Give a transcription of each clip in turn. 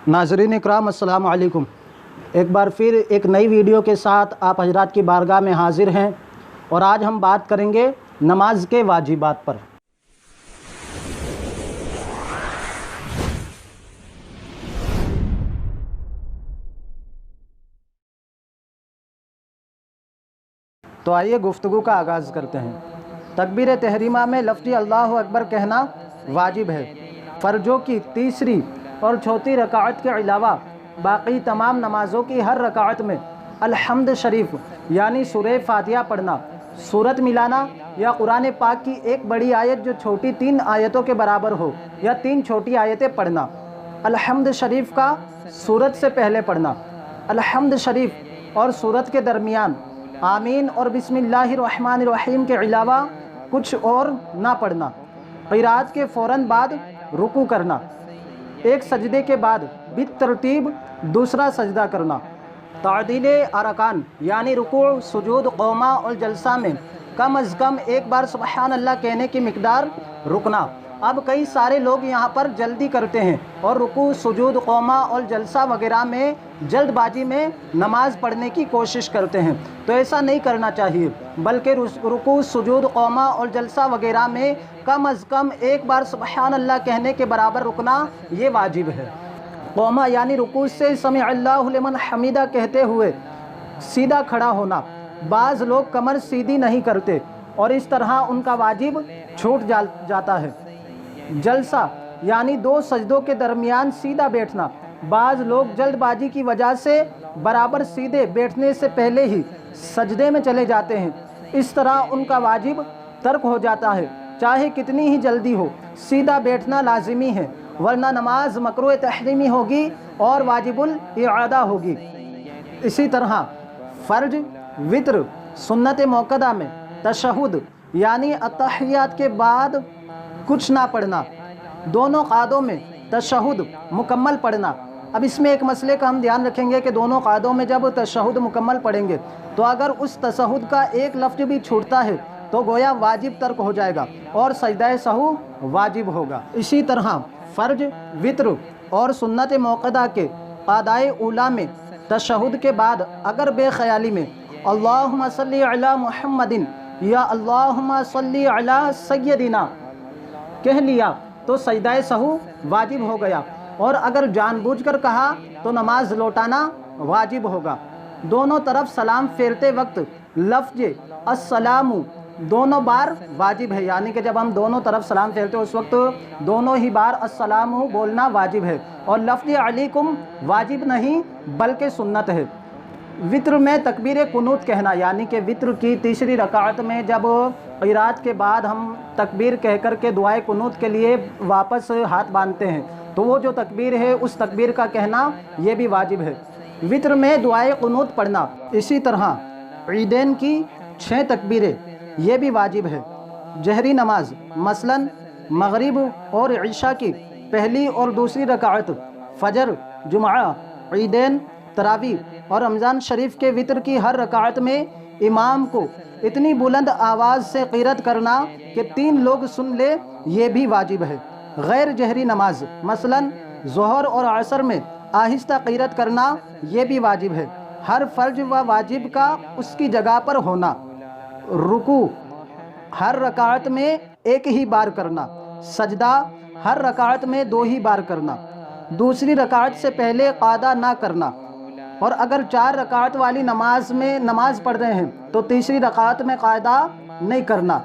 नाज़रीन इकराम अस्सलाम वालेकुम। एक बार फिर एक नई वीडियो के साथ आप हजरात की बारगाह में हाजिर हैं और आज हम बात करेंगे नमाज के वाजिबात पर। तो आइए गुफ्तगू का आगाज़ करते हैं। तकबीर तहरीमा में लफ्ज़ अल्लाहु अकबर कहना वाजिब है। फ़र्जों की तीसरी और चौथी रकाअत के अलावा बाकी तमाम नमाज़ों की हर रकाअत में अल्हम्द शरीफ यानी सूरह फातिहा पढ़ना, सूरत मिलाना या कुरान पाक की एक बड़ी आयत जो छोटी 3 आयतों के बराबर हो या 3 छोटी आयतें पढ़ना, अल्हम्द शरीफ का सूरत से पहले पढ़ना, अल्हम्द शरीफ और सूरत के दरमियान आमीन और बिस्मिल्लाहिर्रहमानिर्रहीम के अलावा कुछ और ना पढ़ना, क़िराअत के फ़ौरन बाद रुकू करना, एक सजदे के बाद बितरतीब दूसरा सजदा करना, तादील अरकान यानी रुकू, सुजूद, क़ौमा और जलसा में कम अज़ कम एक बार सुबहान अल्लाह कहने की मिक़दार रुकना। अब कई सारे लोग यहाँ पर जल्दी करते हैं और रुकू, सुजूद, क़ौमा और जलसा वगैरह में जल्दबाजी में नमाज़ पढ़ने की कोशिश करते हैं, तो ऐसा नहीं करना चाहिए, बल्कि रुकू, सुजूद, क़ौमा और जलसा वगैरह में कम अज़ कम एक बार सुबहान अल्लाह कहने के बराबर रुकना ये वाजिब है। क़ौमा यानी रुकू से समी अल्लाहु लिमन हमीदा कहते हुए सीधा खड़ा होना। बाज़ लोग कमर सीधी नहीं करते और इस तरह उनका वाजिब छूट जाता है। जलसा यानी 2 सजदों के दरमियान सीधा बैठना। बाज़ लोग जल्दबाजी की वजह से बराबर सीधे बैठने से पहले ही सजदे में चले जाते हैं। इस तरह उनका वाजिब तर्क हो जाता है, चाहे कितनी ही जल्दी हो। सीधा बैठना लाजिमी है, वरना नमाज मकरूह तहरीमी होगी और वाजिबुल इआदा होगी। इसी तरह फ़र्ज, वित्र, सुन्नत मौक़दा में तशहुद यानी अत्तहियात के बाद कुछ ना पढ़ना, दोनों क़ादों में तशहुद मुकम्मल पढ़ना। अब इसमें एक मसले का हम ध्यान रखेंगे कि दोनों क़ादों में जब तशहुद मुकम्मल पढ़ेंगे तो अगर उस तशहुद का एक लफ्ज़ भी छूटता है तो गोया वाजिब तर्क हो जाएगा और सजदा सहू वाजिब होगा। इसी तरह फ़र्ज, वित्र और सुन्नत मौक़दा के क़ादाए ऊला में तशहुद के बाद अगर बेख़याली में अल्लाहुम्मा सल्ली अला मुहम्मदिन या अल्लाहुम्मा सल्ली अला सय्यदिना कह लिया तो सजदा सहू वाजिब हो गया, और अगर जानबूझकर कहा तो नमाज लौटाना वाजिब होगा। दोनों तरफ सलाम फेरते वक्त लफ्ज़ अस्सलामु दोनों बार वाजिब है, यानी कि जब हम दोनों तरफ सलाम फेरते हैं उस वक्त दोनों ही बार अस्सलामु बोलना वाजिब है, और लफ्ज़ अलैकुम वाजिब नहीं बल्कि सुन्नत है। वित्र में तकबीर कुनूत कहना, यानी कि वित्र की तीसरी रकाअत में जब क़िराअत के बाद हम तकबीर कह कर के दुआए कुनूत के लिए वापस हाथ बांधते हैं, तो वो जो तकबीर है उस तकबीर का कहना ये भी वाजिब है। वित्र में दुआए कुनूत पढ़ना। इसी तरह ईदैन की 6 तकबीरें ये भी वाजिब है। जहरी नमाज मसलन मगरिब और इशा की पहली और दूसरी रकाअत, फजर, जुमा, ईदैन, तरावी और रमज़ान शरीफ के वित्र की हर रकाअत में इमाम को इतनी बुलंद आवाज़ से क़िरात करना कि 3 लोग सुन ले, ये भी वाजिब है। गैर जहरी नमाज मसलन ज़ोहर और असर में आहिस्ता क़िरात करना ये भी वाजिब है। हर फ़र्ज व वाजिब का उसकी जगह पर होना। रुकू हर रकाअत में 1 ही बार करना। सजदा हर रकाअत में 2 ही बार करना। दूसरी रकाअत से पहले क़ादा ना करना, और अगर 4 रकाअत वाली नमाज में नमाज पढ़ रहे हैं तो तीसरी रकाअत में क़ादा नहीं करना।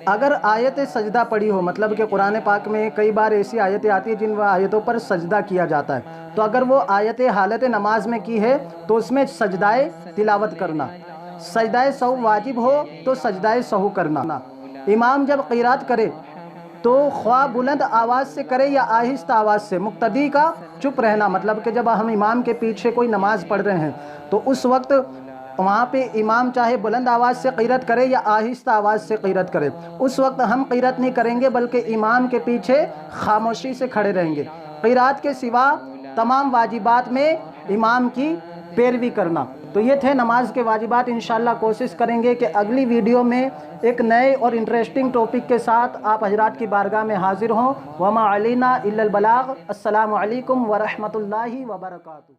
अगर आयत सजदा पढ़ी हो, मतलब कि कुरान पाक में कई बार ऐसी आयतें आती हैं जिन आयतों पर सजदा किया जाता है, तो अगर वो आयतें हालत नमाज में की है तो उसमें सजदाए तिलावत करना। सजदाए सहू वाजिब हो तो सजदाए सहू करना। इमाम जब क़िराअत करे तो ख्वाह बुलंद आवाज़ से करे या आहिस्ता आवाज़ से, मुक्तदी का चुप रहना। मतलब कि जब हम इमाम के पीछे कोई नमाज़ पढ़ रहे हैं तो उस वक्त वहाँ पे इमाम चाहे बुलंद आवाज़ से क़िराअत करे या आहिस्ता आवाज़ से क़िराअत करे, उस वक्त हम क़िराअत नहीं करेंगे बल्कि इमाम के पीछे खामोशी से खड़े रहेंगे। क़िराअत के सिवा तमाम वाजिबात में इमाम की پیروی کرنا۔ تو یہ تھے نماز کے واجبات۔ انشاءاللہ کوشش کریں گے کہ اگلی ویڈیو میں ایک نئے اور انٹرسٹنگ ٹاپک کے ساتھ آپ حضرات کی بارگاہ میں حاضر ہوں۔ وما علینا الا البلاغ۔ السلام علیکم ورحمۃ اللہ وبرکاتہ۔